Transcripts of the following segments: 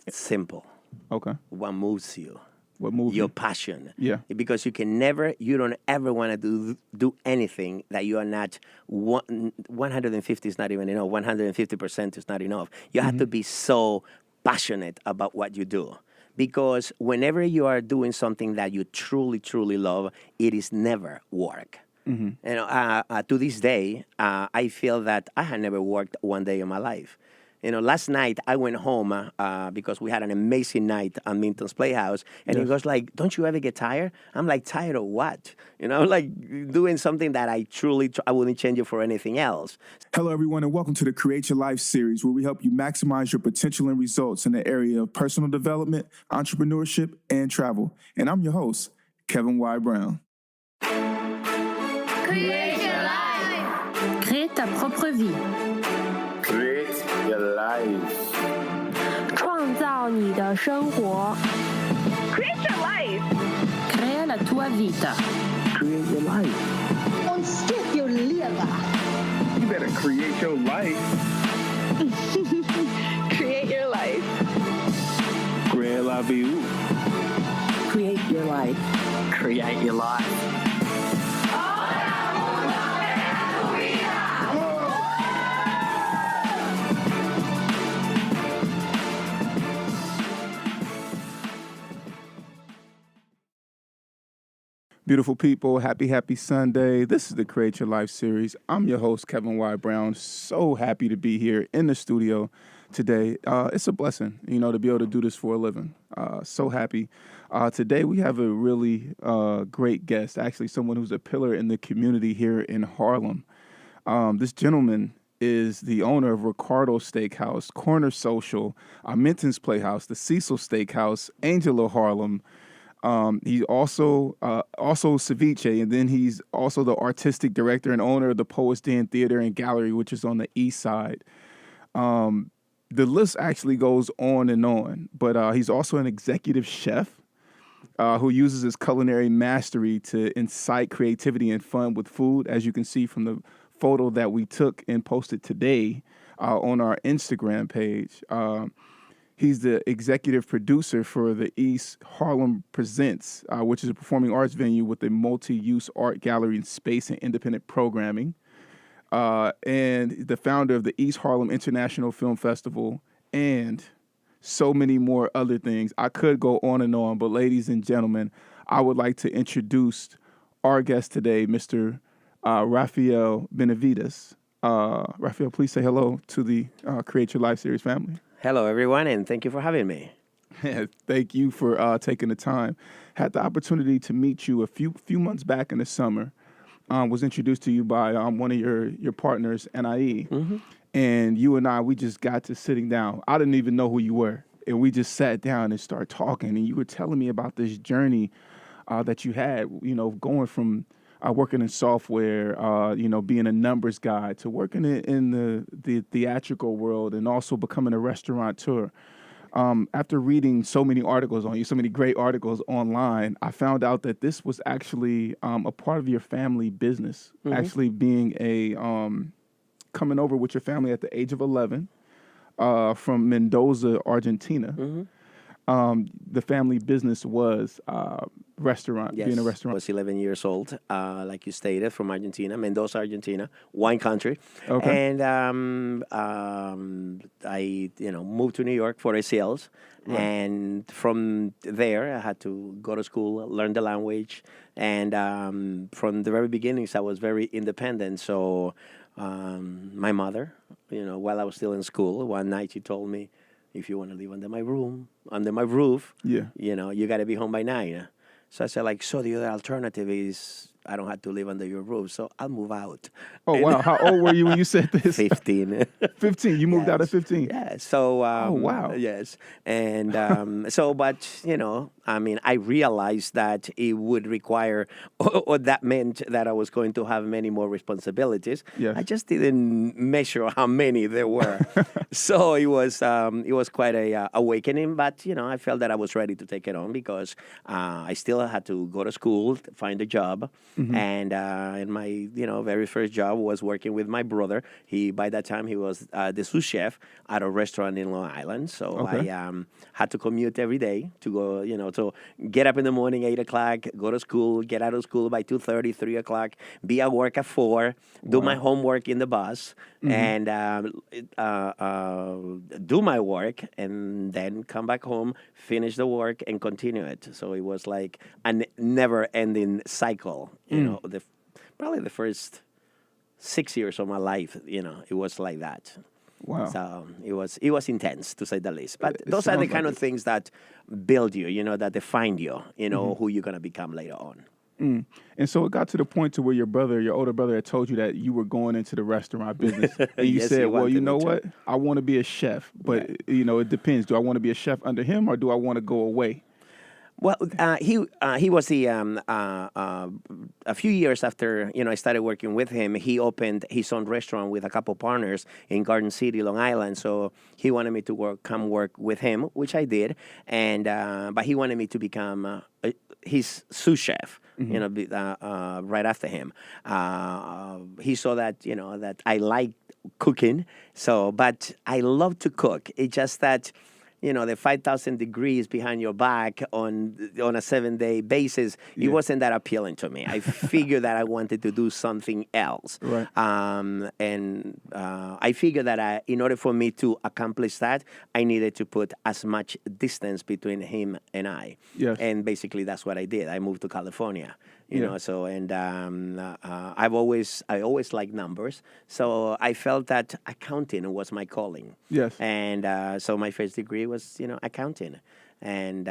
Simple. Okay. What moves you? What moves Your you? passion. Yeah. Because you don't ever want to do anything that you are not 150 is not even enough. 150% is not enough. You have to be so passionate about what you do. Because whenever you are doing something that you truly, truly love, it is never work. To this day, I feel that I had never worked one day in my life. Last night I went home because we had an amazing night at Minton's Playhouse, and he goes like, "Don't you ever get tired?" I'm like, "Tired of what?" Like doing something that I wouldn't change it for anything else. Hello, everyone, and welcome to the Create Your Life series, where we help you maximize your potential and results in the area of personal development, entrepreneurship, and travel. And I'm your host, Kevin Y. Brown. Create your life. Crée ta propre vie. Create your life. 创造你的生活。 Create your life. Crea la tua vita. Create your life. Ontdek jouw leven. You better create your life. Create your life. Create la vie. Create your life. Create your life. Beautiful people, happy Sunday. This is the Create Your Life series. I'm your host, Kevin Y. Brown. So happy to be here in the studio today. It's a blessing, to be able to do this for a living. So happy. Today we have a really great guest, actually someone who's a pillar in the community here in Harlem. This gentleman is the owner of Ricardos Steakhouse, Corner Social, Mintons Playhouse, the Cecil Steakhouse, Angel of Harlem. He's also ceviche, and then he's also the artistic director and owner of the Poets Den Theater and Gallery, which is on the east side. The list actually goes on, but he's also an executive chef who uses his culinary mastery to incite creativity and fun with food, as you can see from the photo that we took and posted today on our Instagram page. He's the executive producer for the East Harlem Presents, which is a performing arts venue with a multi-use art gallery and space and independent programming. And the founder of the East Harlem International Film Festival, and so many more other things. I could go on, but ladies and gentlemen, I would like to introduce our guest today, Mr. Raphael Benevidas. Raphael, please say hello to the Create Your Life series family. Hello, everyone, and thank you for having me. Thank you for taking the time. Had the opportunity to meet you a few months back in the summer. Was introduced to you by one of your partners, NIE. Mm-hmm. And you and I, we just got to sitting down. I didn't even know who you were. And we just sat down and started talking. And you were telling me about this journey that you had, going from working in software, being a numbers guy, to working in the theatrical world and also becoming a restaurateur. After reading so many articles on you, so many great articles online, I found out that this was actually a part of your family business, actually being coming over with your family at the age of 11 from Mendoza, Argentina. The family business was restaurant, Yes. being a restaurant. I was 11 years old, like you stated, from Argentina, Mendoza, Argentina, wine country. Okay. And I, moved to New York for CYLS. Right. And from there, I had to go to school, learn the language. And from the very beginnings, I was very independent. So my mother, while I was still in school, one night she told me, if you want to live under my roof, Yeah. You got to be home by 9. So I said, so the other alternative is I don't have to live under your roof, so I'll move out. Oh, wow. How old were you when you said this? 15. 15. You moved out at 15. Yeah. So, oh, wow. Yes. And I realized that it would require, or that meant that I was going to have many more responsibilities. Yes. I just didn't measure how many there were. So it was quite a awakening, but, I felt that I was ready to take it on because I still had to go to school, find a job. And in my very first job was working with my brother. By that time he was the sous chef at a restaurant in Long Island. So I had to commute every day to go, to get up in the morning 8 o'clock, go to school, get out of school by 2:30, 3 o'clock, be at work at 4, do my homework in the bus, and do my work, and then come back home, finish the work, and continue it. So it was like a never-ending cycle. Probably the first 6 years of my life, it was like that. Wow. So it was intense, to say the least. But It those are the sounds kind like of things that build you, that define you, who you're going to become later on. And so it got to the point to where your older brother, had told you that you were going into the restaurant business. And you Yes, said, he well, you wanted know me to. what? I want to be a chef. But, it depends. Do I want to be a chef under him, or do I want to go away? Well, he was a few years after I started working with him. He opened his own restaurant with a couple partners in Garden City, Long Island. So he wanted me to come work with him, which I did. And but he wanted me to become his sous chef. Right after him, he saw that that I liked cooking. So, but I love to cook. It's just that. The 5,000 degrees behind your back on a 7-day basis, it wasn't that appealing to me. I figured that I wanted to do something else. Right. And I figured that in order for me to accomplish that, I needed to put as much distance between him and I. Yes. And basically that's what I did. I moved to California. I always liked numbers. So I felt that accounting was my calling. Yes. And so my first degree was, accounting. And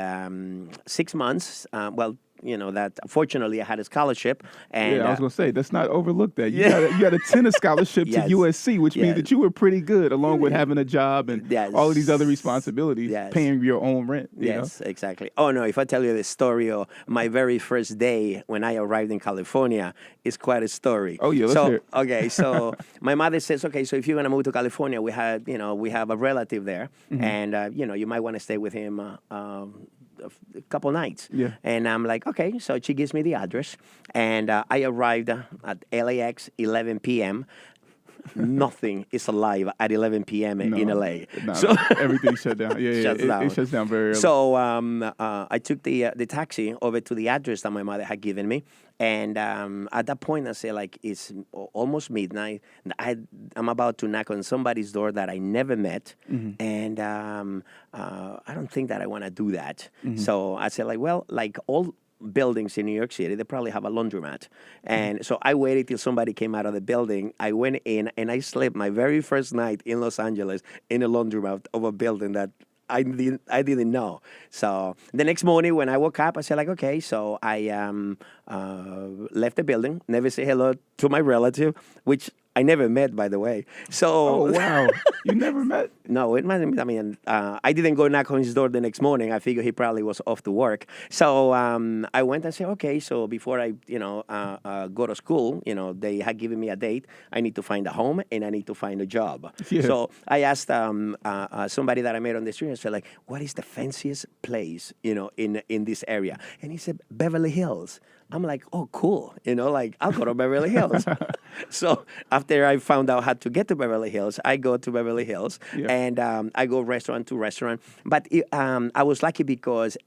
6 months, that fortunately I had a scholarship. And I was going to say, that's not overlooked that. You got a tenor scholarship Yes. to USC, which means that you were pretty good, along with having a job and all of these other responsibilities, paying your own rent. Yes, exactly. Oh, no, if I tell you the story of my very first day when I arrived in California, it's quite a story. Oh, yeah, let's hear it. Okay, so my mother says, okay, so if you're going to move to California, we have a relative there, and, you might want to stay with him a couple nights. Yeah. And I'm like, okay. So she gives me the address. And I arrived at LAX 11 p.m. Nothing is alive at 11 p.m. in LA. So everything shut down. Shuts down. It shuts down very early. So I took the taxi over to the address that my mother had given me. And at that point, I said, like, it's almost midnight. I'm about to knock on somebody's door that I never met. And I don't think that I want to do that. So I said, like, well, like all buildings in New York City, they probably have a laundromat. And so I waited till somebody came out of the building. I went in and I slept my very first night in Los Angeles in a laundromat of a building that I didn't know. So the next morning when I woke up, I said, like, okay, so I left the building, never say hello to my relative, which I never met, by the way. So, oh, wow. You never met? No, I didn't go knock on his door the next morning. I figured he probably was off to work. So I went and said, okay, so before I, go to school, they had given me a date. I need to find a home and I need to find a job. Yeah. So I asked somebody that I met on the street, I said, like, what is the fanciest place, in this area? And he said, Beverly Hills. I'm like, oh, cool. I'll go to Beverly Hills. So after I found out how to get to Beverly Hills, I go to Beverly Hills and I go restaurant to restaurant. But I was lucky because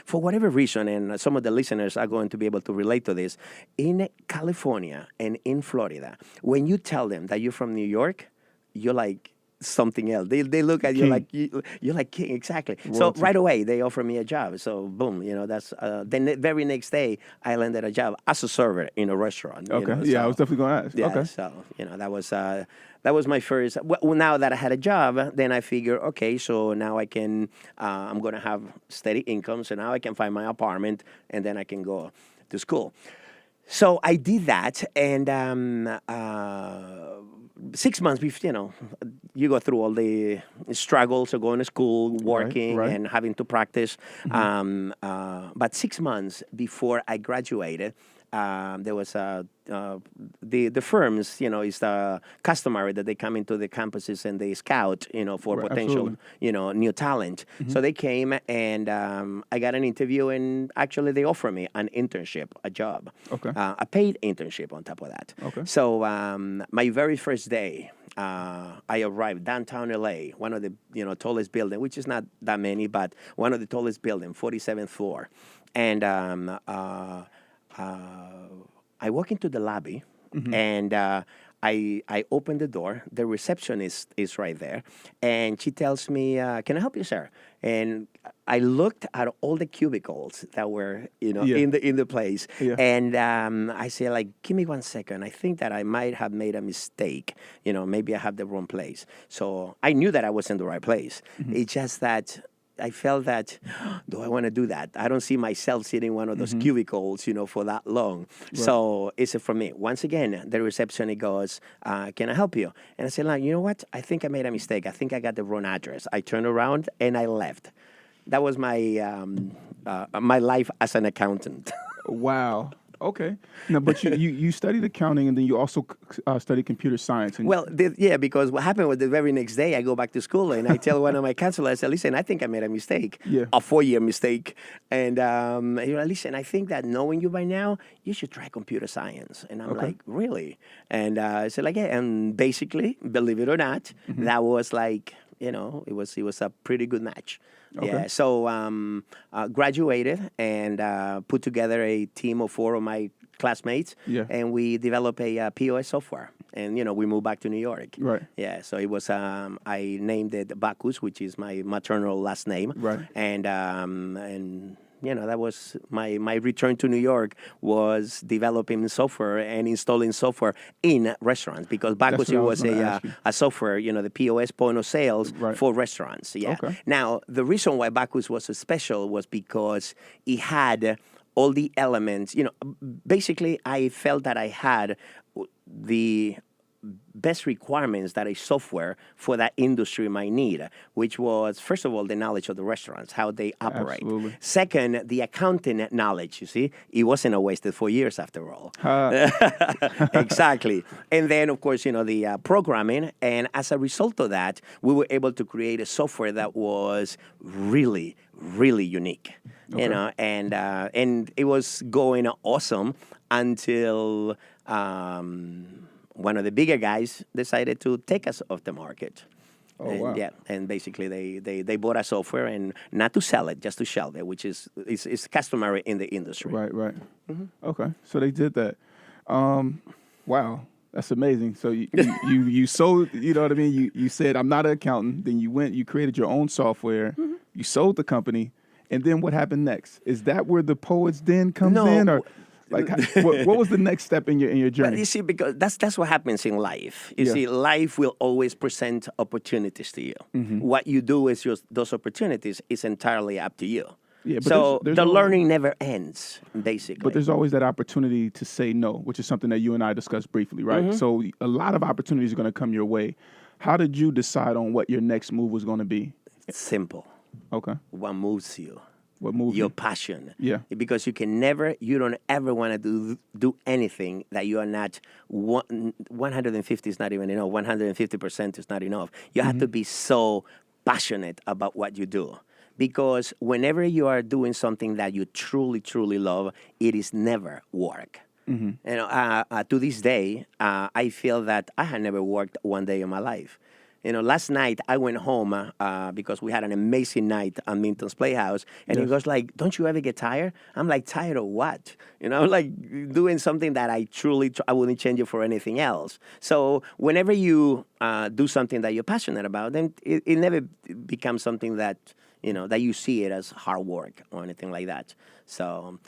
for whatever reason, and some of the listeners are going to be able to relate to this, in California and in Florida, when you tell them that you're from New York, you're like something else. They look at you like you're like king, exactly. Royalty. So right away they offer me a job. So boom, that's then the very next day I landed a job as a server in a restaurant. Okay, I was definitely going to ask. Yeah, okay, so that was my first. Well, now that I had a job, then I figured, okay, so now I can. I'm gonna have steady income, so now I can find my apartment, and then I can go to school. So I did that, and 6 months before, you go through all the struggles of going to school, working, right. and having to practice. But 6 months before I graduated, there was the firms, it's customary that they come into the campuses and they scout, for Right, potential, absolutely. new talent. So they came and I got an interview, and actually they offered me an internship, a job, Okay. a paid internship on top of that. Okay. So my very first day, I arrived downtown LA, one of the tallest building, which is not that many, but one of the tallest building, 47th floor, and I walk into the lobby, and I open the door. The receptionist is right there, and she tells me, "Can I help you, sir?" And I looked at all the cubicles that were, Yeah. in the place, Yeah. and I say, like, "Give me 1 second. I think that I might have made a mistake. Maybe I have the wrong place." So I knew that I was in the right place. It's just that I felt that, do I want to do that? I don't see myself sitting in one of those cubicles, for that long. So it's for me. Once again, the receptionist goes, "Can I help you?" And I said, like, you know what? I think I made a mistake. I think I got the wrong address. I turned around and I left. That was my my life as an accountant. Wow. Okay. Now, but you studied accounting, and then you also studied computer science. And Well, because what happened was the very next day I go back to school and I tell one of my counselors, I said, "Listen, I think I made a mistake, Yeah. a 4-year mistake." And listen, I think that knowing you by now, you should try computer science. And I'm like, really? And I said, like, yeah. And basically, believe it or not, that was like, it was a pretty good match. Okay. Yeah. So graduated and put together a team of 4 of my classmates. Yeah. And we developed a POS software. And, we moved back to New York. Right. Yeah. So it was, I named it Bacchus, which is my maternal last name. Right. And that was my return to New York, was developing software and installing software in restaurants, because Bacchus what I was was gonna ask you. a software, the POS, point of sales, Right. for restaurants. Yeah. Okay. Now, the reason why Bacchus was so special was because it had all the elements. Basically, I felt that I had the best requirements that a software for that industry might need, which was, first of all, the knowledge of the restaurants, how they operate. Absolutely. Second, the accounting knowledge. You see, it wasn't a wasted 4 years after all. Exactly. And then, of course, the programming. And as a result of that, we were able to create a software that was really, really unique. And it was going awesome until one of the bigger guys decided to take us off the market. Oh, And, wow. Yeah, and basically they bought our software, and not to sell it, just to shelve it, which is customary in the industry. Right, right. Okay, so they did that. Wow, that's amazing. So you sold, you know what I mean? You said, "I'm not an accountant." Then you created your own software. You sold the company, and then what happened next? Is that where the Poets Den comes in, or like what was the next step in your But journey? you see, because that's what happens in life. You Yeah. see, life will always present opportunities to you. What you do with those opportunities is entirely up to you. Yeah, but So there's the always- learning never ends, basically. But there's always that opportunity to say no, which is something that you and I discussed briefly, right? So a lot of opportunities are going to come your way. How did you decide on what your next move was going to be? It's simple. Okay. What moves you? What moved Your you? passion. Yeah. Because you don't ever want to do anything that you are not 150 is not even enough. 150% is not enough. You have to be so passionate about what you do. Because whenever you are doing something that you truly, truly love, it is never work. To this day, I feel that I had never worked one day in my life. Last night I went home because we had an amazing night at Mintons Playhouse, and he goes like, "Don't you ever get tired?" I'm like, "Tired of what?" Like doing something that I truly, I wouldn't change it for anything else. So whenever you do something that you're passionate about, then it never becomes something that that you see it as hard work or anything like that. So,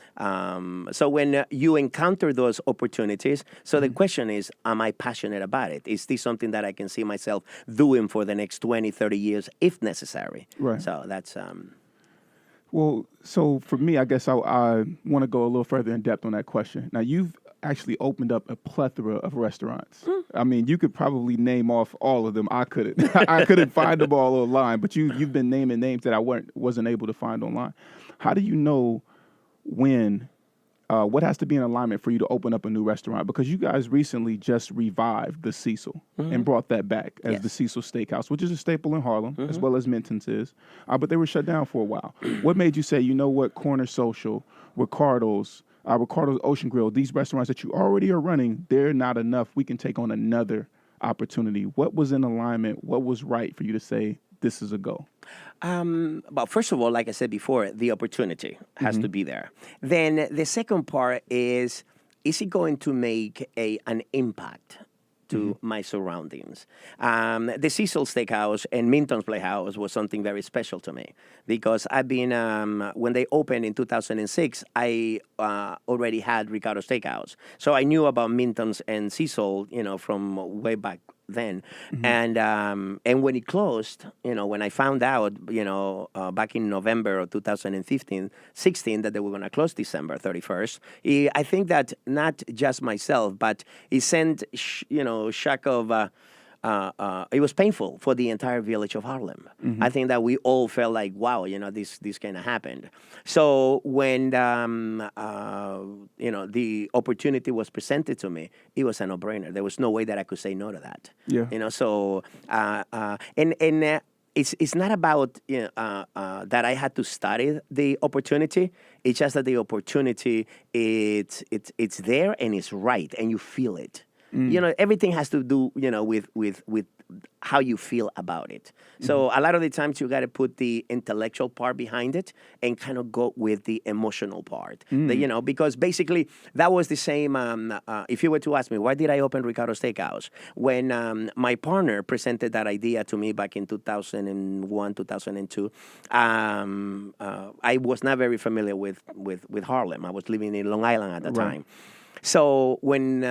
so when you encounter those opportunities, so the question is, am I passionate about it? Is this something that I can see myself doing for the next 20, 30 years, if necessary? Right. So that's... Well, so for me, I guess I want to go a little further in depth on that question. Now, you've actually opened up a plethora of restaurants. I mean, you could probably name off all of them. I couldn't. I couldn't find them all online, but you've been naming names that I wasn't able to find online. How do you know when what has to be in alignment for you to open up a new restaurant? Because you guys recently just revived the Cecil and brought that back as the Cecil Steakhouse, which is a staple in Harlem, as well as Mintons is. But they were shut down for a while. What made you say, you know what, Corner Social, Ricardos, Ocean Grill, these restaurants that you already are running, they're not enough. We can take on another opportunity. What was in alignment? What was right for you to say, this is a go? But first of all, like I said before, the opportunity has to be there. Then the second part is it going to make an impact to my surroundings? The Cecil Steakhouse and Minton's Playhouse was something very special to me because I've been, when they opened in 2006, I already had Ricardos Steakhouse. So I knew about Minton's and Cecil, from way back then. And when it closed, when I found out, back in November of 2016 that they were going to close December 31st, I think that not just myself, but it sent, shock of, it was painful for the entire village of Harlem. I think that we all felt like, wow, this kind of happened. So when, the opportunity was presented to me, it was a no-brainer. There was no way that I could say no to that. Yeah. So, it's not about that I had to study the opportunity. It's just that the opportunity, it's there and it's right and you feel it. Everything has to do, with how you feel about it. So a lot of the times you got to put the intellectual part behind it and kind of go with the emotional part. Because basically that was the same. If you were to ask me, why did I open Ricardos Steakhouse? When my partner presented that idea to me back in 2001, 2002, I was not very familiar with Harlem. I was living in Long Island at the time. So when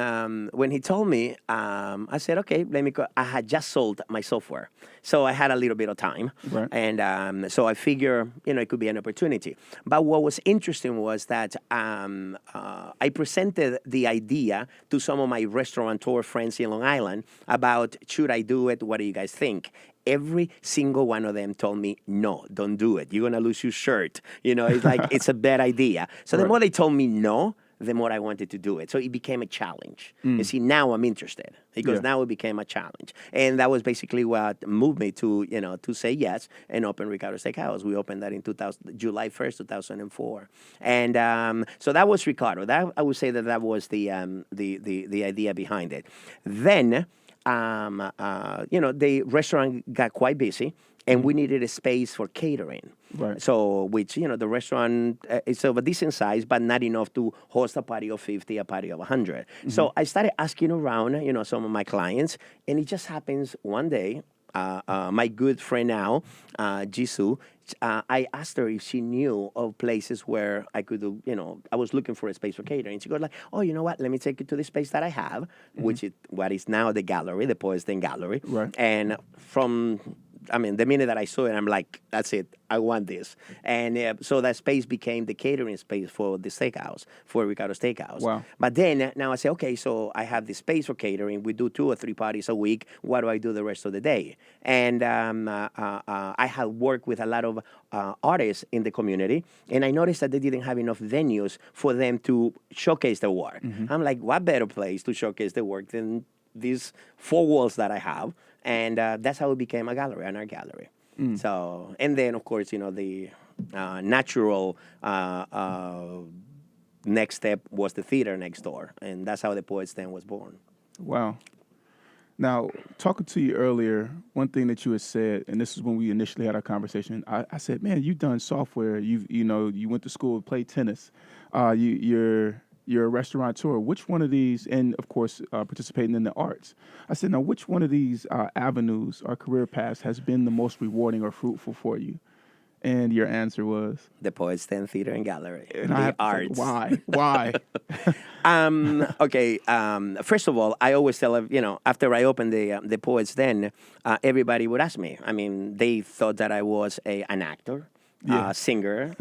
he told me, I said, okay, let me go. I had just sold my software, so I had a little bit of time, and so I figure, it could be an opportunity. But what was interesting was that I presented the idea to some of my restaurateur friends in Long Island about, should I do it? What do you guys think? Every single one of them told me, no, don't do it. You're going to lose your shirt. It's like, it's a bad idea. So the more they told me no, the more I wanted to do it. So it became a challenge. You see, now I'm interested because now it became a challenge. And that was basically what moved me to, to say yes and open Ricardos Steakhouse. We opened that in July 1st, 2004. And so that was Ricardo. That I would say that was the idea behind it. Then, the restaurant got quite busy. And we needed a space for catering. Right. So, which, the restaurant is of a decent size, but not enough to host a party of 50, a party of 100. So I started asking around, some of my clients, and it just happens one day, my good friend now, Jisoo, I asked her if she knew of places where I could do, I was looking for a space for catering. She goes like, oh, you know what? Let me take you to the space that I have, which is what is now the gallery, the Poets Den Gallery. Right. And the minute that I saw it, I'm like, that's it. I want this. And so that space became the catering space for the steakhouse, for Ricardos Steakhouse. Wow. But then now I say, okay, so I have the space for catering. We do 2 or 3 parties a week. What do I do the rest of the day? And I had worked with a lot of artists in the community, and I noticed that they didn't have enough venues for them to showcase their work. I'm like, what better place to showcase their work than these 4 walls that I have? And that's how it became a gallery, an art gallery. So, and then, of course, the natural next step was the theater next door. And that's how the Poets Den was born. Wow. Now, talking to you earlier, one thing that you had said, and this is when we initially had our conversation, I said, man, you've done software. You went to school, played tennis. You're a restaurateur. Which one of these, and of course, participating in the arts. I said, now, which one of these avenues or career paths has been the most rewarding or fruitful for you? And your answer was? The Poets Den Theater and Gallery. And the arts. Why? Okay. First of all, I always tell, after I opened the Poets Den, everybody would ask me. They thought that I was an actor. singer,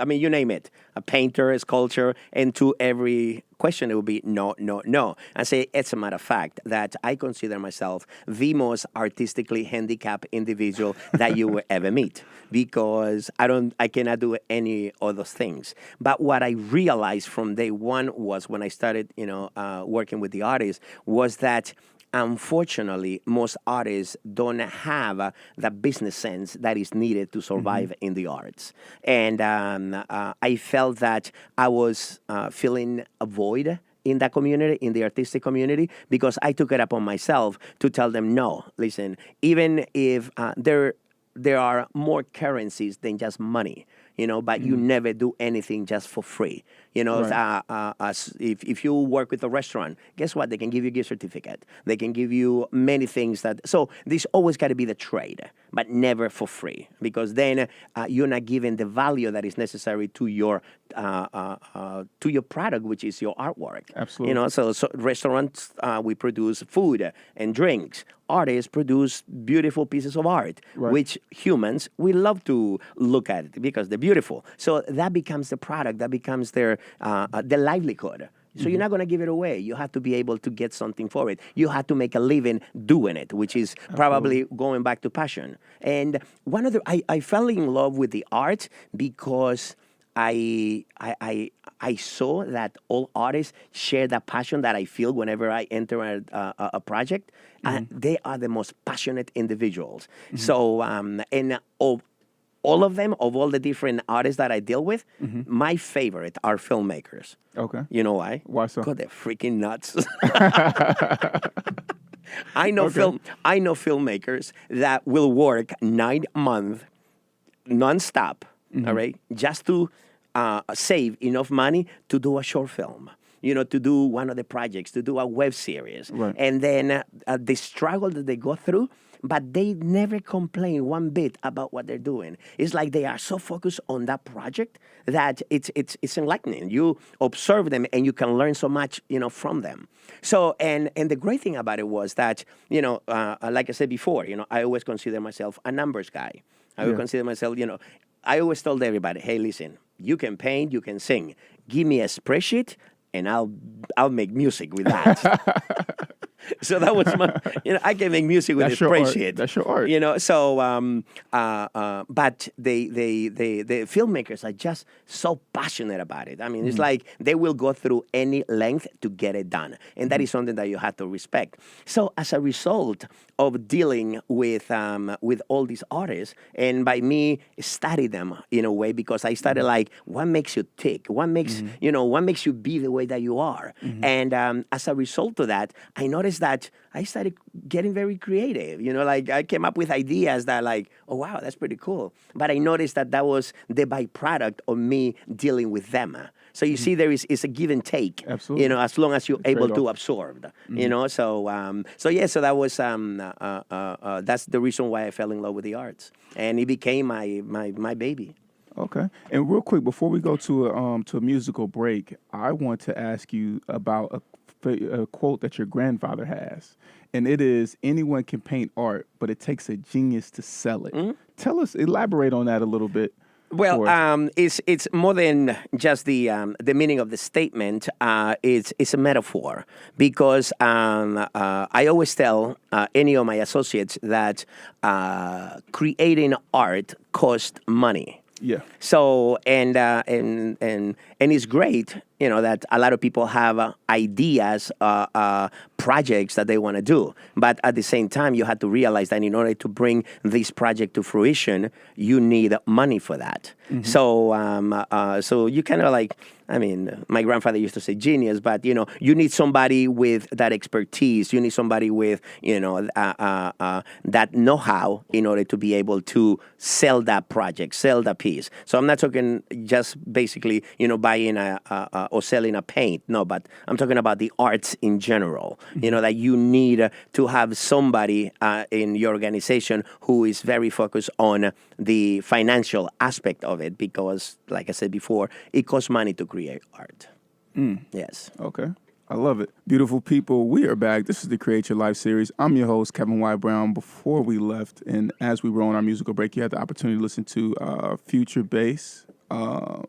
you name it, a painter, a sculptor, and to every question it would be no, no, no. I say, it's a matter of fact that I consider myself the most artistically handicapped individual that you will ever meet, because I cannot do any of those things. But what I realized from day one was when I started, working with the artists, was that unfortunately, most artists don't have the business sense that is needed to survive in the arts. And I felt that I was filling a void in that community, in the artistic community, because I took it upon myself to tell them, no, listen, even if there are more currencies than just money, but you never do anything just for free. If you work with a restaurant, guess what? They can give you a gift certificate. They can give you many things so this always got to be the trade, but never for free, because then you're not giving the value that is necessary to your product, which is your artwork. Absolutely. So restaurants, we produce food and drinks. Artists produce beautiful pieces of art, which humans, we love to look at it because they're beautiful. So that becomes the product, that becomes their livelihood. So you're not going to give it away. You have to be able to get something for it. You have to make a living doing it, which is probably going back to passion. And I fell in love with the art because I saw that all artists share that passion that I feel whenever I enter a project. They are the most passionate individuals. So, and all of them, of all the different artists that I deal with, my favorite are filmmakers. Okay. You know why? Why so? Because they're freaking nuts. I know filmmakers that will work 9 months nonstop, all right, just to save enough money to do a short film, to do one of the projects, to do a web series. Right. And then the struggle that they go through, but they never complain one bit about what they're doing. It's like they are so focused on that project that it's enlightening. You observe them and you can learn so much, from them. So, and the great thing about it was that, like I said before, I always consider myself a numbers guy. I would consider myself, I always told everybody, hey, listen, you can paint, you can sing. Give me a spreadsheet and I'll make music with that. So that was my, I can make music with a spreadsheet. That's your art. So, but the filmmakers are just so passionate about it. I mean, it's like they will go through any length to get it done. And that is something that you have to respect. So as a result of dealing with all these artists, and by me study them in a way, because I started like, what makes you tick? What makes, what makes you be the way that you are? And as a result of that, I noticed that I started getting very creative. Like I came up with ideas that like, oh, wow, that's pretty cool. But I noticed that was the byproduct of me dealing with them. So you see, there is a give and take. Absolutely. As long as you're able to absorb. So that was that's the reason why I fell in love with the arts, and it became my baby. Okay. And real quick, before we go to a musical break, I want to ask you about a quote that your grandfather has, and it is, anyone can paint art, but it takes a genius to sell it. Elaborate on that a little bit. Well, it's more than just the meaning of the statement. It's a metaphor, because I always tell any of my associates that creating art costs money. Yeah. So and it's great, that a lot of people have ideas, projects that they want to do, but at the same time, you have to realize that in order to bring this project to fruition, you need money for that. So so you kind of like, my grandfather used to say genius, but you need somebody with that expertise. You need somebody with that know-how in order to be able to sell that project, sell that piece. So I'm not talking just basically buying or selling a paint. No, but I'm talking about the arts in general. That you need to have somebody in your organization who is very focused on the financial aspect of it, because, like I said before, it costs money to create art. Yes. Okay. I love it. Beautiful people, we are back. This is the Create Your Life series. I'm your host, Kevin Y. Brown. Before we left, and as we were on our musical break, you had the opportunity to listen to Future Bass, the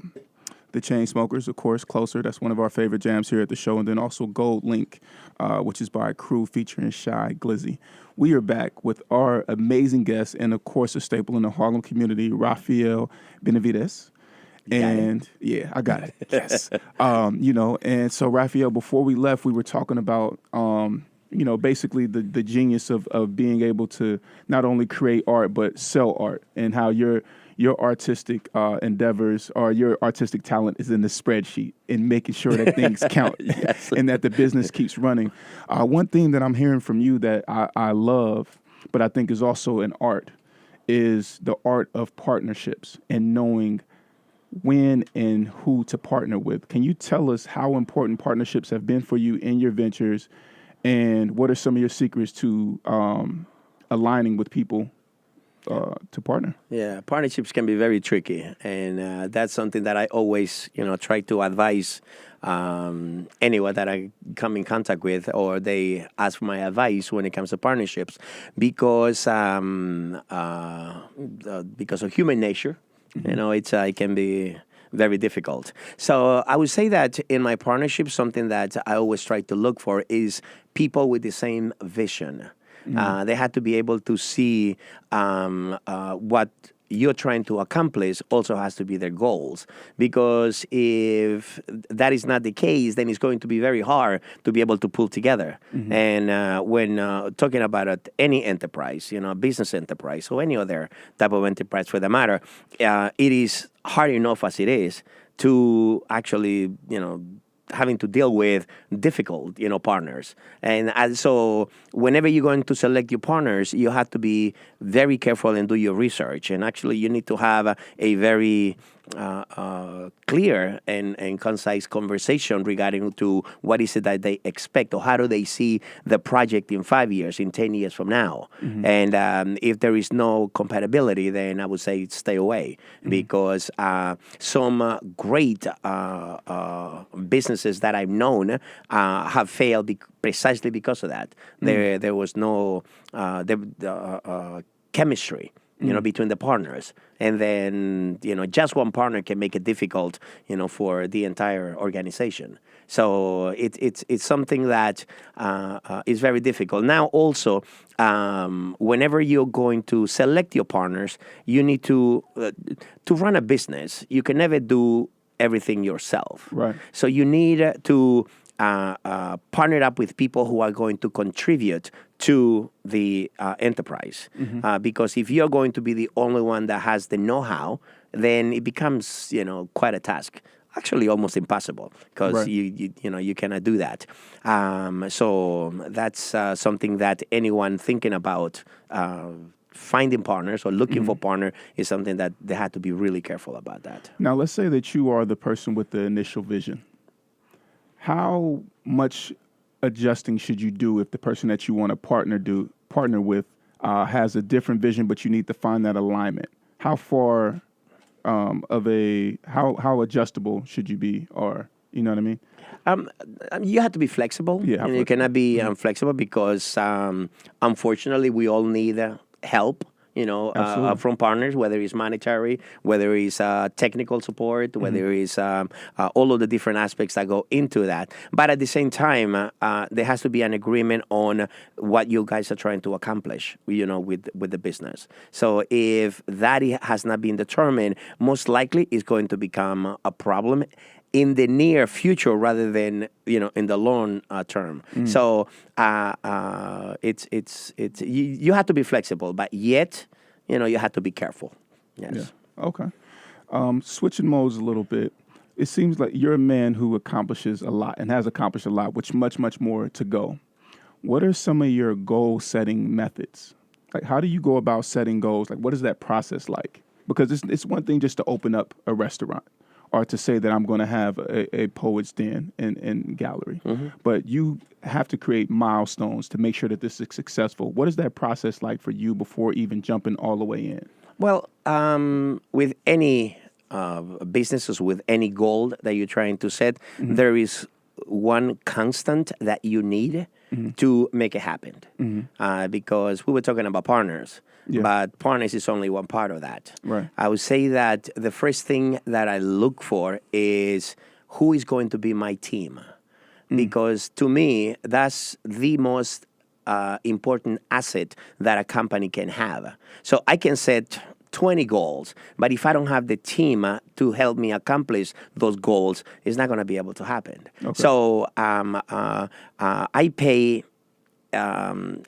Chainsmokers, of course, Closer. That's one of our favorite jams here at the show. And then also Gold Link, which is by Crew featuring Shy Glizzy. We are back with our amazing guest and, of course, a staple in the Harlem community, Raphael Benevidas. And yeah, I got it. Yes. And so Raphael, before we left, we were talking about, basically the genius of being able to not only create art, but sell art, and how your artistic endeavors or your artistic talent is in the spreadsheet and making sure that things count and that the business keeps running. One thing that I'm hearing from you that I love, but I think is also an art, is the art of partnerships and knowing when and who to partner with. Can you tell us how important partnerships have been for you in your ventures, and what are some of your secrets to aligning with people to partner? Yeah, partnerships can be very tricky, and that's something that I always, try to advise anyone that I come in contact with, or they ask for my advice when it comes to partnerships, because of human nature. It can be very difficult. So I would say that in my partnership, something that I always try to look for is people with the same vision. They had to be able to see what you're trying to accomplish also has to be their goals. Because if that is not the case, then it's going to be very hard to be able to pull together. And when talking about any enterprise, business enterprise or any other type of enterprise for the matter, it is hard enough as it is to actually, having to deal with difficult, partners. And so whenever you're going to select your partners, you have to be very careful and do your research. And actually, you need to have a very clear and concise conversation regarding to what is it that they expect, or how do they see the project in 5 years, in 10 years from now. And if there is no compatibility, then I would say stay away, because some great businesses that I've known have failed precisely because of that. There was no chemistry, between the partners. And then, just one partner can make it difficult, for the entire organization. So it's something that is very difficult. Now, also, whenever you're going to select your partners, you need to run a business. You can never do everything yourself. Right. So you need to partner up with people who are going to contribute to the enterprise. Because if you're going to be the only one that has the know-how, then it becomes, quite a task. Actually, almost impossible, because you cannot do that. So that's something that anyone thinking about finding partners or looking for partner is something that they had to be really careful about that. Now, let's say that you are the person with the initial vision. How much adjusting should you do if the person that you want to partner with has a different vision, but you need to find that alignment? How far how adjustable should you be, or you know what I mean? You have to be flexible. Yeah, You cannot be inflexible, because unfortunately we all need help. From partners, whether it's monetary, whether it's technical support, whether it's all of the different aspects that go into that. But at the same time, there has to be an agreement on what you guys are trying to accomplish, with the business. So if that has not been determined, most likely it's going to become a problem in the near future rather than in the long term. So it's you have to be flexible, but yet you have to be careful. Yes. Yeah. Okay. Switching modes a little bit. It seems like you're a man who accomplishes a lot and has accomplished a lot, which much more to go. What are some of your goal setting methods? Like, how do you go about setting goals? Like, what is that process like? Because it's one thing just to open up a restaurant, or to say that I'm going to have a poet's den and gallery. But you have to create milestones to make sure that this is successful. What is that process like for you before even jumping all the way in? Well, with any businesses, with any goal that you're trying to set, there is one constant that you need to make it happen. Because we were talking about partners, but partners is only one part of that. Right. I would say that the first thing that I look for is who is going to be my team. Because to me, that's the most important asset that a company can have. So I can set 20 goals, but if I don't have the team to help me accomplish those goals, it's not going to be able to happen. Okay. So I pay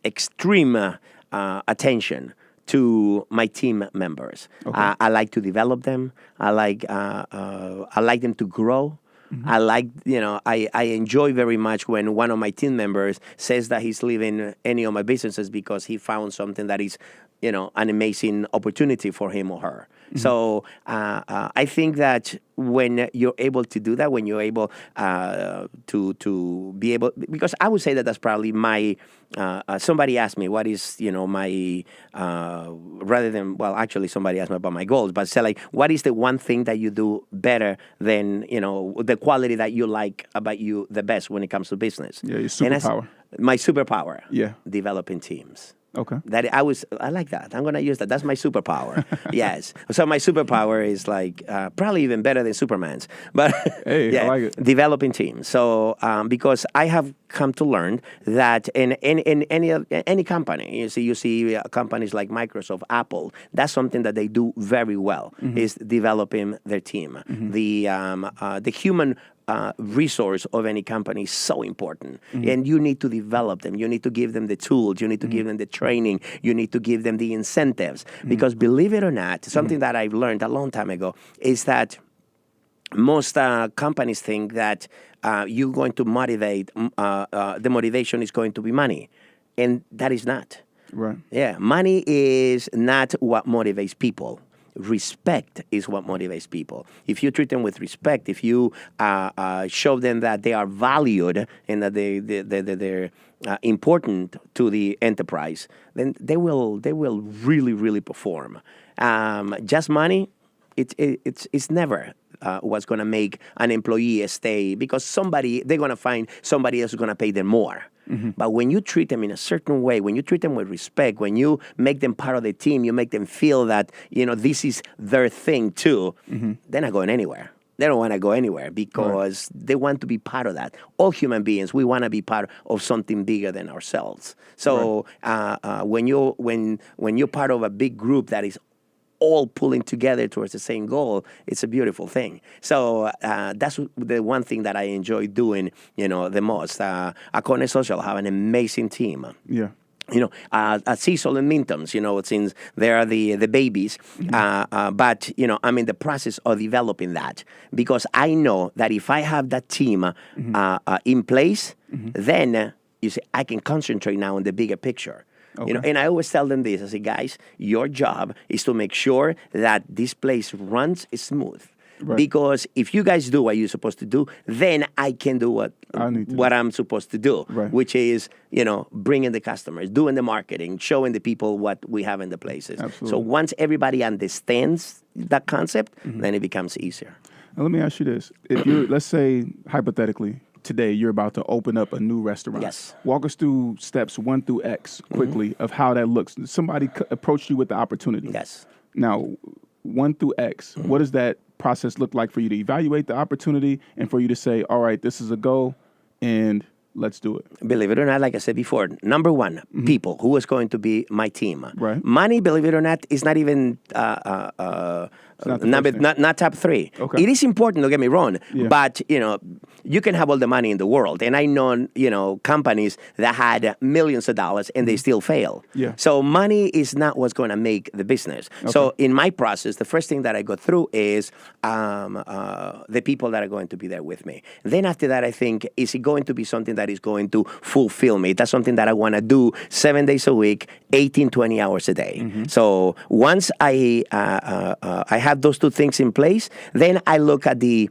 extreme attention to my team members. Okay. I like to develop them. I like them to grow. I like, I enjoy very much when one of my team members says that he's leaving any of my businesses because he found something that is, an amazing opportunity for him or her. So I think that when you're able to do that, when you're able to be able, because I would say that that's probably my, somebody asked me what is, my, rather than, well, actually somebody asked me about my goals, but say like, what is the one thing that you do better than, the quality that you like about you the best when it comes to business? Yeah, your superpower. My superpower. Yeah. Developing teams. Okay. I like that. I'm going to use that. That's my superpower. Yes. So my superpower is like probably even better than Superman's. But hey, I like it. Developing teams. So because I have come to learn that in any company, you see companies like Microsoft, Apple, that's something that they do very well is developing their team. The human resource of any company is so important. And you need to develop them. You need to give them the tools. You need to give them the training. You need to give them the incentives. Because believe it or not, something that I've learned a long time ago is that most companies think that you're going to motivate, the motivation is going to be money. And that is not. Right. Yeah, money is not what motivates people. Respect is what motivates people. If you treat them with respect, if you show them that they are valued and that they're important to the enterprise, then they will really, really perform. Just money, it's never what's going to make an employee stay, because they're going to find somebody else who's going to pay them more. But when you treat them in a certain way, when you treat them with respect, when you make them part of the team, you make them feel that, this is their thing too, they're not going anywhere. They don't want to go anywhere because they want to be part of that. All human beings, we want to be part of something bigger than ourselves. So when you're part of a big group that is all pulling together towards the same goal, it's a beautiful thing. So that's the one thing that I enjoy doing, the most. According to Social, have an amazing team. Yeah. Cecil and Mintons, since they are the babies. But, I'm in the process of developing that, because I know that if I have that team in place, then, I can concentrate now on the bigger picture. Okay. And I always tell them this. I say, guys, your job is to make sure that this place runs smooth. Right. Because if you guys do what you're supposed to do, then I can do what I'm supposed to do, which is, bringing the customers, doing the marketing, showing the people what we have in the places. Absolutely. So once everybody understands that concept, then it becomes easier. Now, let me ask you this. If you're, let's say, hypothetically, today you're about to open up a new restaurant. Yes. Walk us through steps 1 through X quickly of how that looks. Somebody approached you with the opportunity. Yes. Now, 1 through X, what does that process look like for you to evaluate the opportunity and for you to say, all right, this is a go and let's do it? Believe it or not, like I said before, number one, people. Who is going to be my team? Right. Money, believe it or not, is not even not top 3. Okay. It is important, don't get me wrong, but you can have all the money in the world, and I know companies that had millions of dollars and they still fail. Yeah. So money is not what's going to make the business. Okay. So in my process, the first thing that I go through is the people that are going to be there with me. Then after that, I think, is it going to be something that that is going to fulfill me. That's something that I want to do 7 days a week, 18, 20 hours a day. So once I have those two things in place, then I look at the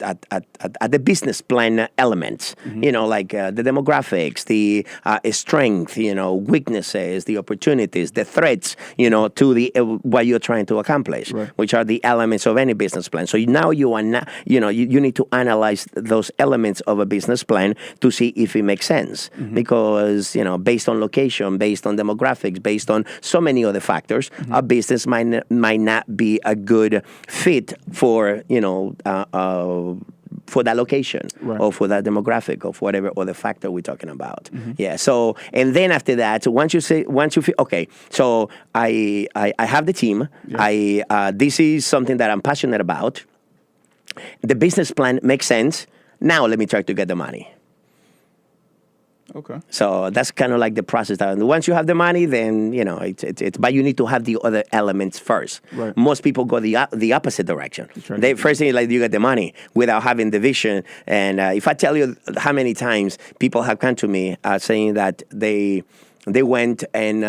at the business plan elements, like the demographics, the strength, weaknesses, the opportunities, the threats, to the what you're trying to accomplish, which are the elements of any business plan. So now you are not, you need to analyze those elements of a business plan to see if it makes sense, because based on location, based on demographics, based on so many other factors, a business might not be a good fit for for that location or for that demographic or for whatever other factor we're talking about. Yeah. So, and then after that, once you feel, okay, so I have the team. This is something that I'm passionate about. The business plan makes sense. Now let me try to get the money. Okay. So that's kind of like the process. That once you have the money, then it's. But you need to have the other elements first. Right. Most people go the opposite direction. They first thing you get the money without having the vision. And if I tell you how many times people have come to me saying that they went and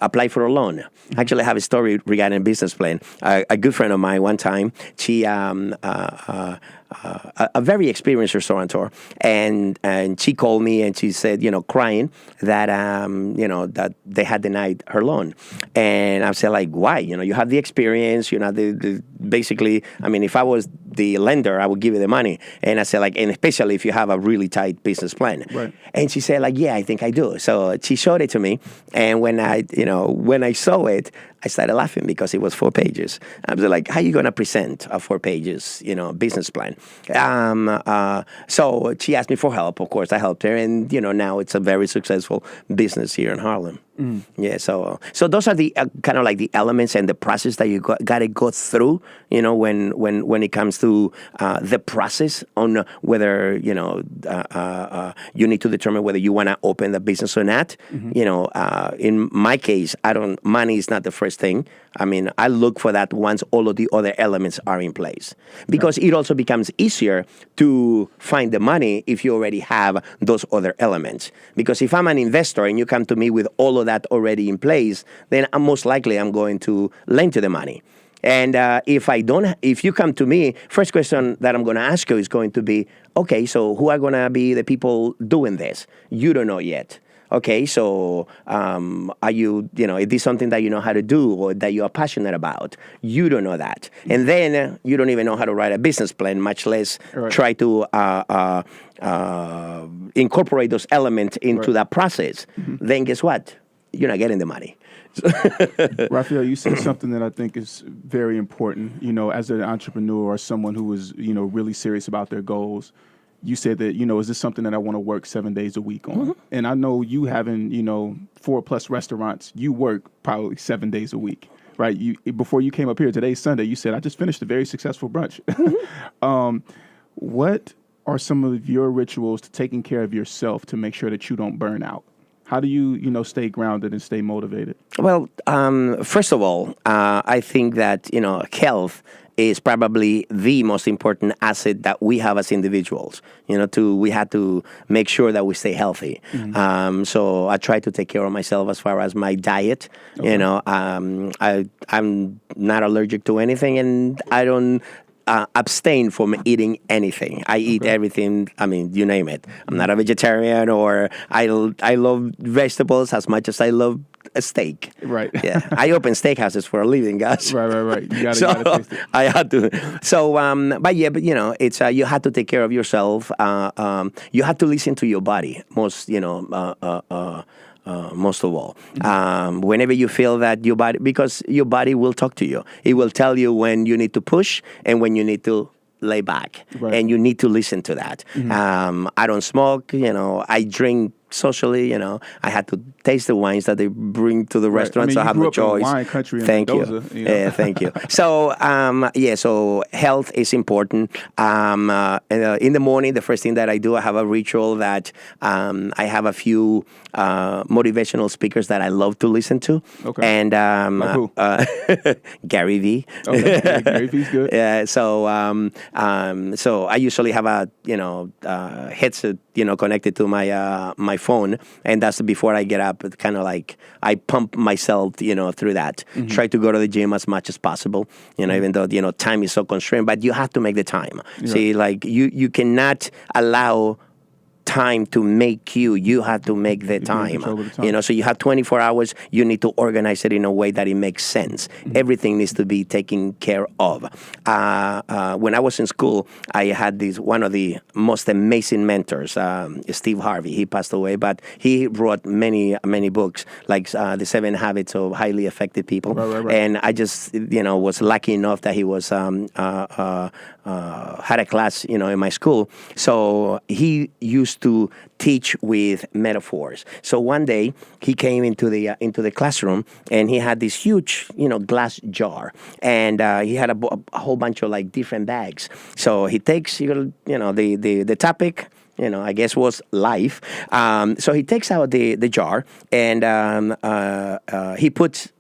apply for a loan. Actually, I have a story regarding a business plan. A good friend of mine, one time, she a very experienced restaurateur, and she called me and she said, crying that that they had denied her loan, and I said, like, why? You have the experience, the basically. I mean, if I was the lender, I would give you the money, and I said, like, and especially if you have a really tight business plan. Right. And she said, like, yeah, I think I do. So she showed it to me, and when I saw it, I started laughing because it was 4 pages. I was like, how are you going to present a 4 pages, business plan? So she asked me for help. Of course, I helped her. And, now it's a very successful business here in Harlem. Yeah, so those are the kind of like the elements and the process that you got to go through, when it comes to the process on whether, you need to determine whether you want to open the business or not. In my case, money is not the first thing. I mean, I look for that once all of the other elements are in place, because it also becomes easier to find the money if you already have those other elements. Because if I'm an investor and you come to me with all of that already in place, then I'm most likely going to lend you the money. And if you come to me, first question that I'm going to ask you is going to be, okay, so who are going to be the people doing this? You don't know yet. Okay, so are you, is this something that you know how to do or that you are passionate about? You don't know that. And then you don't even know how to write a business plan, much less try to incorporate those elements into that process. Then guess what? You're not getting the money. Raphael, you said something that I think is very important, as an entrepreneur or someone who is, really serious about their goals. You said that, is this something that I want to work 7 days a week on? And I know you having, 4+ restaurants, you work probably 7 days a week, right? Before you came up here, today's Sunday, you said, I just finished a very successful brunch. What are some of your rituals to taking care of yourself to make sure that you don't burn out? How do you, stay grounded and stay motivated? Well, first of all, I think that, health is probably the most important asset that we have as individuals. We have to make sure that we stay healthy. So I try to take care of myself as far as my diet. Okay. I'm not allergic to anything, and I don't abstain from eating anything. I eat everything. I mean, you name it. I'm not a vegetarian, or I love vegetables as much as I love a steak. Right. Yeah. I open steakhouses for a living, guys. Right. You gotta taste it. I had to. So, but it's you have to take care of yourself. You have to listen to your body most of all. Whenever you feel that your body, because your body will talk to you. It will tell you when you need to push and when you need to lay back. Right. And you need to listen to that. I don't smoke, I drink socially, I had to taste the wines that they bring to the restaurant. I mean, so I you have grew no up in a choice. wine country in Thank Mendoza, you. you know. Thank you. So so health is important. In the morning, the first thing that I do, I have a ritual that I have a few motivational speakers that I love to listen to. Okay. And Like who? Gary Vee. Okay, yeah, Gary Vee's good. Yeah. So so I usually have a headset connected to my my phone, and that's before I get up. It's kind of like I pump myself through that. Try to go to the gym as much as possible. Even though time is so constrained, but you have to make the time. Yeah. See, like you cannot allow time to make you have to make the time. control of the time. So you have 24 hours. You need to organize it in a way that it makes sense. Everything needs to be taken care of. When I was in school, I had one of the most amazing mentors, Steve Harvey. He passed away, but he wrote many books, like The 7 Habits of Highly Effective People. Right. And I just was lucky enough that he was had a class in my school. So he used to teach with metaphors. So one day he came into the classroom, and he had this huge glass jar, and he had a whole bunch of like different bags. So he takes the topic, I guess was life. So he takes out the jar, and he puts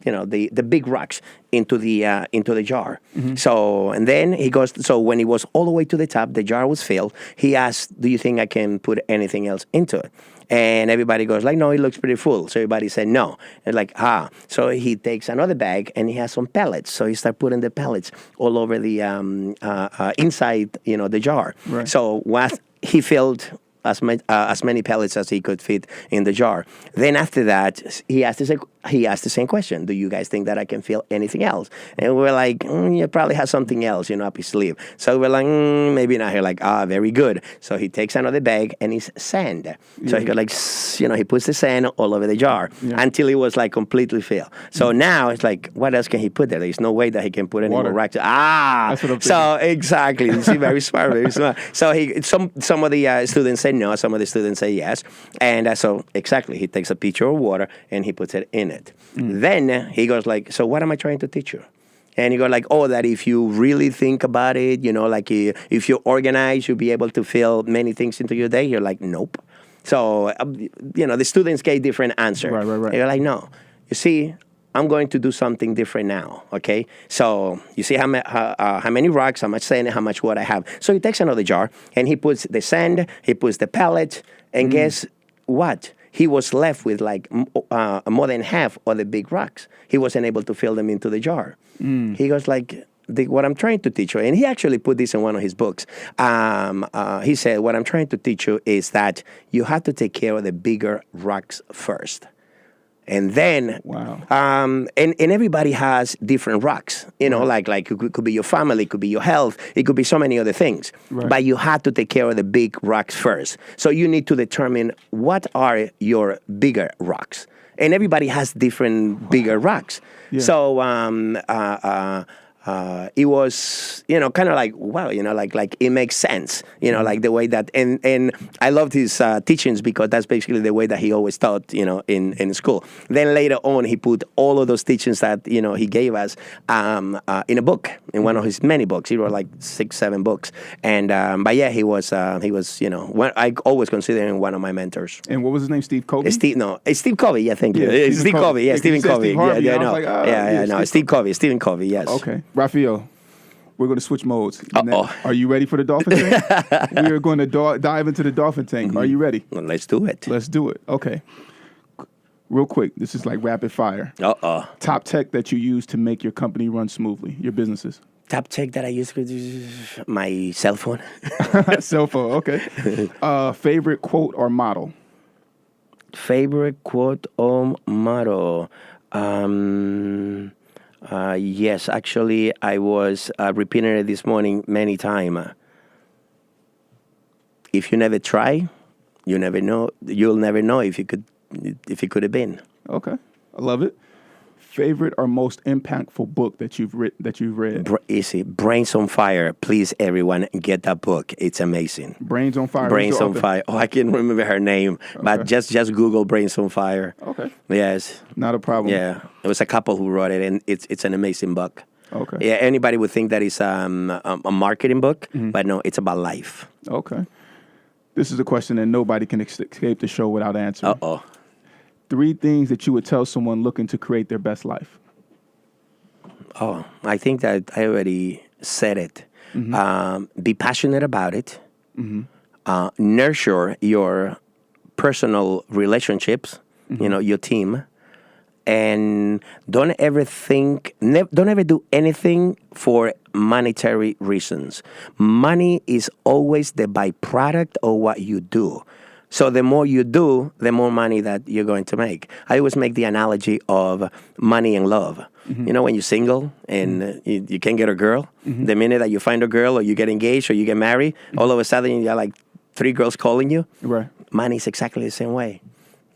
the big rocks into the jar. So, and then he goes, so when he was all the way to the top, the jar was filled. He asked, do you think I can put anything else into it? And everybody goes like, no, it looks pretty full. So everybody said no. And like, So he takes another bag, and he has some pellets. So he started putting the pellets all over the inside, the jar. Right. So once he filled as many pellets as he could fit in the jar. Then after that, he asked the same question. Do you guys think that I can fill anything else? And we're like, you probably have something else, up his sleeve. So we're like, maybe not. He's like, very good. So he takes another bag, and it's sand. So he got like, he puts the sand all over the jar until it was like completely filled. So now it's like, what else can he put there? There's no way that he can put any more rocks. That's what I'm so exactly. You see, very smart, very smart. So some of the students say no, some of the students say yes. And so exactly, he takes a pitcher of water, and he puts it in it. Then he goes like, so what am I trying to teach you? And you go like, that if you really think about it, like if you're organized, you'll be able to fill many things into your day. You're like, nope. So, the students get different answers. Right. And you're like, no. You see, I'm going to do something different now, okay? So you see how many rocks, how much sand, how much water I have. So he takes another jar, and he puts the sand, he puts the pellets, and guess what? He was left with like more than half of the big rocks. He wasn't able to fill them into the jar. He goes like, what I'm trying to teach you, and he actually put this in one of his books. He said, what I'm trying to teach you is that you have to take care of the bigger rocks first. And then, and everybody has different rocks, like it could be your family, it could be your health, it could be so many other things. Right. But you have to take care of the big rocks first. So you need to determine what are your bigger rocks. And everybody has different bigger rocks. Yeah. So it was, kind of like, wow, like it makes sense, like the way that, and I loved his teachings because that's basically the way that he always taught, in school. Then later on, he put all of those teachings that, he gave us in a book, in one of his many books. He wrote like 6-7 books. And, but yeah, he was, I always consider him one of my mentors. And what was his name? Steve Covey? Steve Covey. Yeah, thank you. Yeah, Steve Covey. Yeah, Stephen Covey. Steve Covey. Stephen Covey. Yes. Okay. Raphael, we're going to switch modes. Are you ready for the dolphin tank? We are going to dive into the dolphin tank. Are you ready? Well, let's do it. Let's do it. Okay. Real quick, this is like rapid fire. Top tech that you use to make your company run smoothly, your businesses. Top tech that I use with my cell phone. Cell phone, okay. Favorite quote or model? Favorite quote or model? Yes, actually, I was repeating it this morning many times. If you never try, you never know. You'll never know if it could have been. Okay, I love it. favorite or most impactful book that you've read? Easy. Brains on Fire. Please, everyone, get that book. It's amazing. Brains on Fire. Brains Who's the on author? Fire. Oh, I can't remember her name, but just Google Brains on Fire. Okay. Yes. Not a problem. Yeah. It was a couple who wrote it, and it's an amazing book. Okay. Yeah. Anybody would think that it's a marketing book, but no, it's about life. Okay. This is a question that nobody can escape the show without answering. Uh-oh. 3 things that you would tell someone looking to create their best life. Oh, I think that I already said it. Be passionate about it. Nurture your personal relationships, your team. And don't ever do anything for monetary reasons. Money is always the byproduct of what you do. So the more you do, the more money that you're going to make. I always make the analogy of money and love. You know, when you're single and you can't get a girl, the minute that you find a girl or you get engaged or you get married, all of a sudden you got like 3 girls calling you. Right. Money's exactly the same way.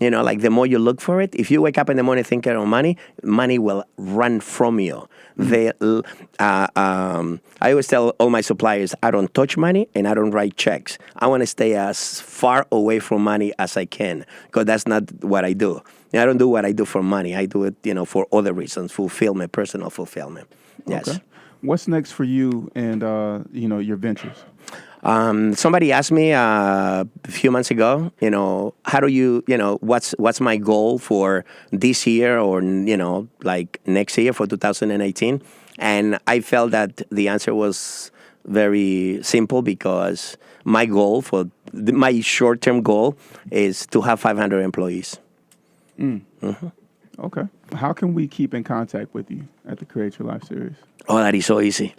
You know, like the more you look for it, if you wake up in the morning thinking of money, money will run from you. I always tell all my suppliers, I don't touch money and I don't write checks. I want to stay as far away from money as I can because that's not what I do. I don't do what I do for money. I do it, for other reasons, fulfillment, personal fulfillment. Yes. Okay. What's next for you and, your ventures? Somebody asked me a few months ago, how do you, what's my goal for this year or, like next year for 2018? And I felt that the answer was very simple because my goal my short-term goal is to have 500 employees. Okay. How can we keep in contact with you at the Create Your Life series? Oh, that is so easy.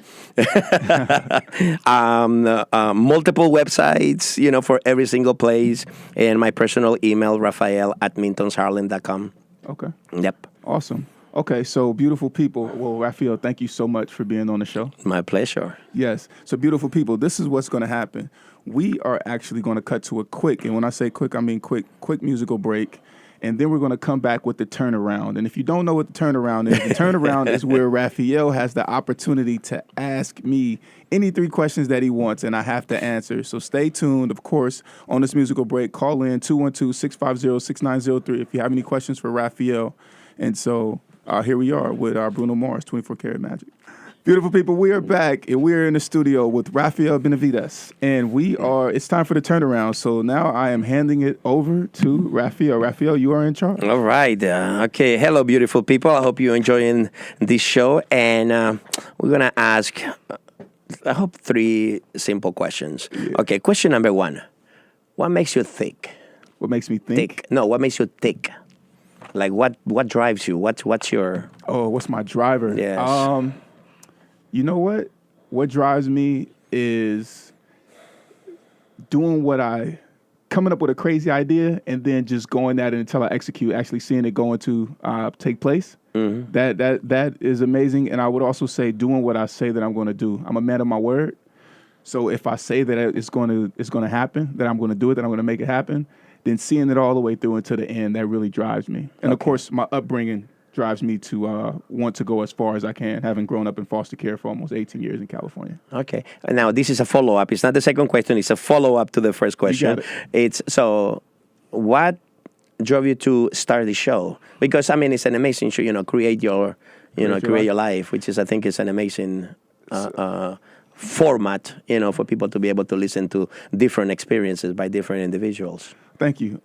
Multiple websites, for every single place. And my personal email, Raphael at mintonsharlem.com. Okay. Yep. Awesome. Okay, so beautiful people. Well, Raphael, thank you so much for being on the show. My pleasure. Yes. So beautiful people, this is what's going to happen. We are actually going to cut to a quick, and when I say quick, I mean quick musical break. And then we're going to come back with the turnaround. And if you don't know what the turnaround is, the turnaround is where Raphael has the opportunity to ask me any 3 questions that he wants, and I have to answer. So stay tuned. Of course, on this musical break, call in 212-650-6903 if you have any questions for Raphael. And so here we are with our Bruno Mars, 24 Karat Magic. Beautiful people, we are back, and we are in the studio with Raphael Benevidas, and it's time for the turnaround. So now I am handing it over to Raphael. Raphael, you are in charge. All right. Okay. Hello, beautiful people. I hope you're enjoying this show, and we're going to ask, I hope, 3 simple questions. Yeah. Okay, question number 1. What makes you thick? What makes me think? Thick. No, what makes you thick? Like, what drives you? What's your... Oh, what's my driver? Yes. You know what? What drives me is coming up with a crazy idea and then just going at it until I execute, actually seeing it going to take place. Mm-hmm. That is amazing. And I would also say doing what I say that I'm going to do. I'm a man of my word. So if I say that it's going to happen, that I'm going to do it, that I'm going to make it happen, then seeing it all the way through until the end, that really drives me. And of course, my upbringing drives me to want to go as far as I can, having grown up in foster care for almost 18 years in California. Okay. Now, this is a follow-up. It's not the second question. It's a follow-up to the first question. So what drove you to start the show? Because, it's an amazing show, create your life, which is, I think, is an amazing format, for people to be able to listen to different experiences by different individuals. Thank you.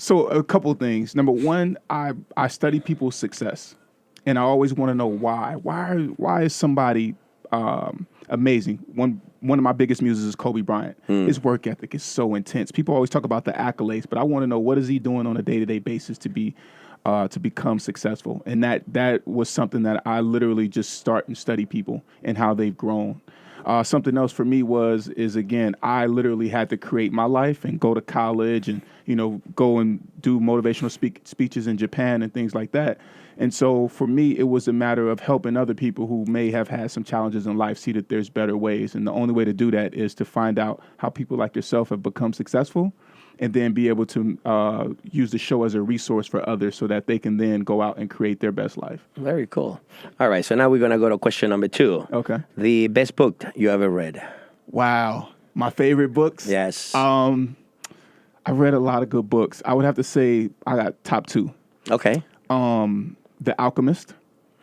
So a couple of things. Number 1, I study people's success, and I always want to know why. Why is somebody amazing? One of my biggest muses is Kobe Bryant. His work ethic is so intense. People always talk about the accolades, but I want to know, what is he doing on a day-to-day basis to become successful? And that was something that I literally just start and study people and how they've grown. Something else for me is again, I literally had to create my life and go to college and, go and do motivational speeches in Japan and things like that. And so for me, it was a matter of helping other people who may have had some challenges in life see that there's better ways. And the only way to do that is to find out how people like yourself have become successful and then be able to use the show as a resource for others so that they can then go out and create their best life. Very cool. All right, so now we're going to go to question number 2. Okay. The best book you ever read. Wow. My favorite books? Yes. I read a lot of good books. I would have to say I got top 2. Okay. The Alchemist.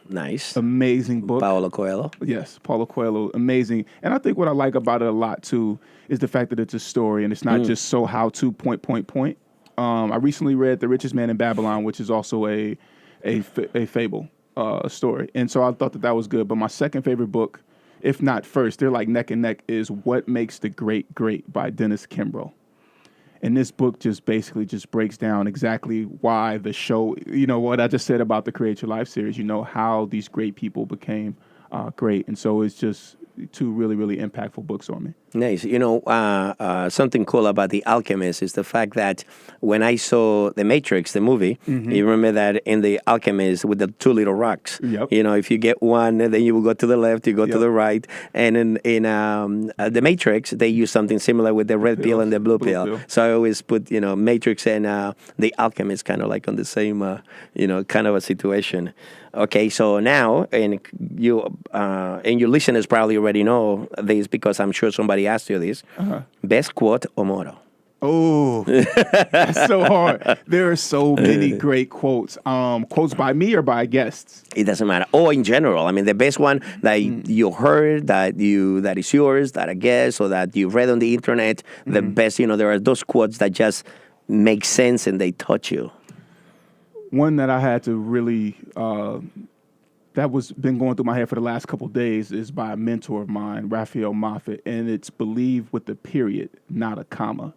Nice. Amazing book. Paulo Coelho. Yes, Paulo Coelho, amazing. And I think what I like about it a lot, too, is the fact that it's a story and it's not just so how-to, point. I recently read The Richest Man in Babylon, which is also a fable story. And so I thought that was good. But my second favorite book, if not first, they're like neck and neck, is What Makes the Great Great by Dennis Kimbro. And this book just basically just breaks down exactly why the show, what I just said about the Create Your Life series, how these great people became great. And so it's just 2 really, really impactful books on me. Nice. Something cool about The Alchemist is the fact that when I saw The Matrix, the movie, you remember that in The Alchemist with the 2 little rocks. Yep. If you get one, then you will go to the left, you go to the right. And in The Matrix, they use something similar with the red pill and the blue pill. So I always put, Matrix and The Alchemist kind of like on the same, kind of a situation. Okay, so now, and your listeners probably already know this because I'm sure somebody asked you this. Best quote or motto? Oh, that's so hard. There are so many great quotes. Quotes by me or by guests? It doesn't matter. Or in general. I mean, the best one that you heard, that is yours, that I guess, or that you read on the internet, the best, there are those quotes that just make sense and they touch you. One that I had to really, that was been going through my head for the last couple of days is by a mentor of mine, Raphael, and it's believe with a period, not a comma.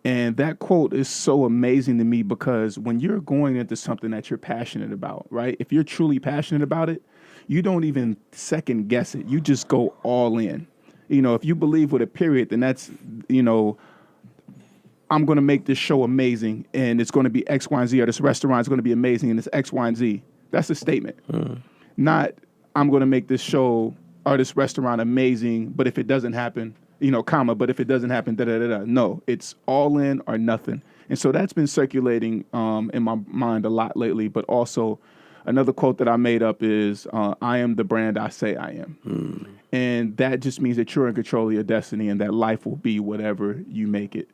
And that quote is so amazing to me because when you're going into something that you're passionate about, right? If you're truly passionate about it, you don't even second guess it. You just go all in. If you believe with a period, then that's, I'm going to make this show amazing and it's going to be X, Y, and Z, or this restaurant is going to be amazing and it's X, Y, and Z. That's a statement. Not I'm going to make this show or this restaurant amazing, but if it doesn't happen, comma, but if it doesn't happen, da-da-da-da. No, it's all in or nothing. And so that's been circulating in my mind a lot lately, but also another quote that I made up is, I am the brand I say I am. And that just means that you're in control of your destiny and that life will be whatever you make it.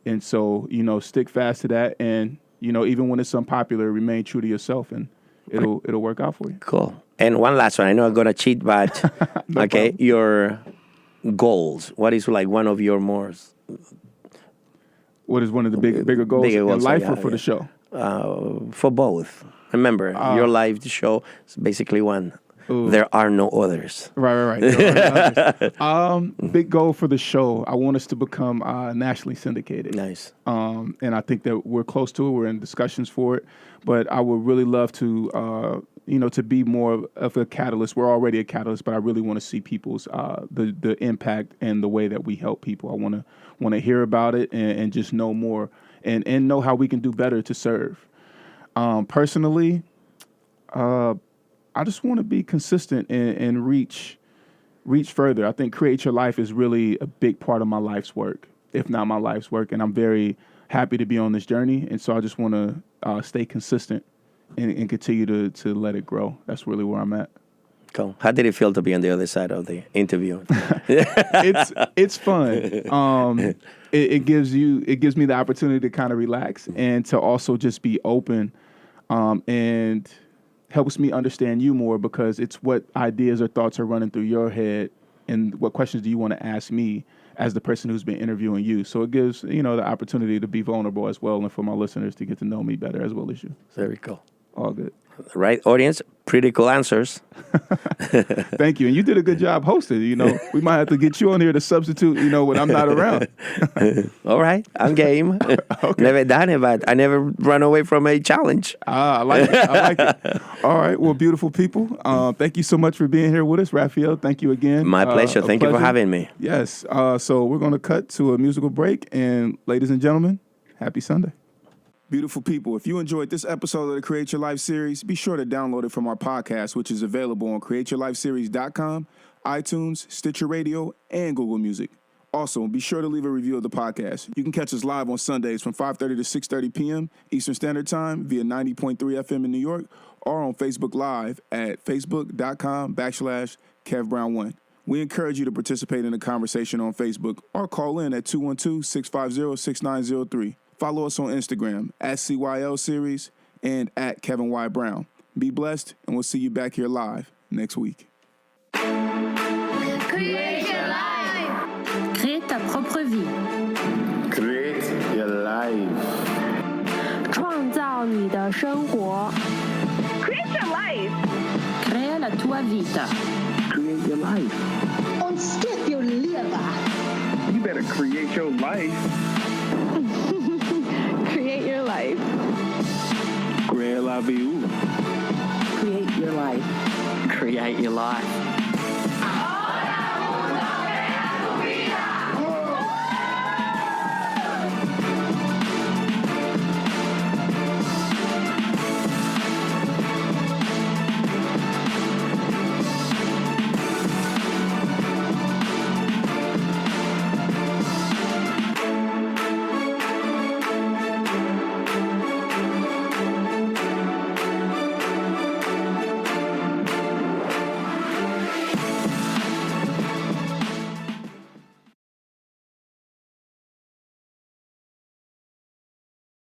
And so, stick fast to that. And, even when it's unpopular, remain true to yourself and it'll work out for you. Cool. And one last one. I know I'm going to cheat, but No okay, problem. your goals. What is like one of your more... What is one of the bigger goals in life or for the show? For both. Remember, your life, the show, is basically one. Ooh. There are no others. Right. Big goal for the show. I want us to become nationally syndicated. Nice. And I think that we're close to it. We're in discussions for it. But I would really love to, to be more of a catalyst. We're already a catalyst, but I really want to see people's the impact and the way that we help people. I want to hear about it and just know more and know how we can do better to serve. Personally, I just want to be consistent and reach further. I think Create Your Life is really a big part of my life's work, if not my life's work. And I'm very happy to be on this journey. And so I just want to stay consistent and continue to let it grow. That's really where I'm at. Cool. How did it feel to be on the other side of the interview? It's fun. It gives me the opportunity to kind of relax and to also just be open and helps me understand you more because it's what ideas or thoughts are running through your head and what questions do you want to ask me as the person who's been interviewing you. So it gives, the opportunity to be vulnerable as well and for my listeners to get to know me better as well as you. Very cool. All good. Right, audience? Pretty cool answers. Thank you. And you did a good job hosting. We might have to get you on here to substitute, when I'm not around. All right, I'm game. Okay. Never done it, but I never run away from a challenge. I like it. All right. Well, beautiful people. Thank you so much for being here with us, Raphael. Thank you again. My pleasure. Thank you for having me. Yes. So we're going to cut to a musical break. And ladies and gentlemen, happy Sunday. Beautiful people, if you enjoyed this episode of the Create Your Life series, be sure to download it from our podcast, which is available on createyourlifeseries.com, iTunes, Stitcher Radio, and Google Music. Also, be sure to leave a review of the podcast. You can catch us live on Sundays from 5:30 to 6:30 p.m. Eastern Standard Time via 90.3 FM in New York or on Facebook Live at facebook.com/KevBrown1. We encourage you to participate in the conversation on Facebook or call in at 212-650-6903. Follow us on Instagram at CYLS Series and at Kevin Y. Brown. Be blessed, and we'll see you back here live next week. Create your life. Crée ta propre vie， Create your life. 创造你的生活。 Create your life. Crea la tua vita. Create your life. Und skip your liver. You better create your life. Create your life. Raphael. Create your life. Create your life.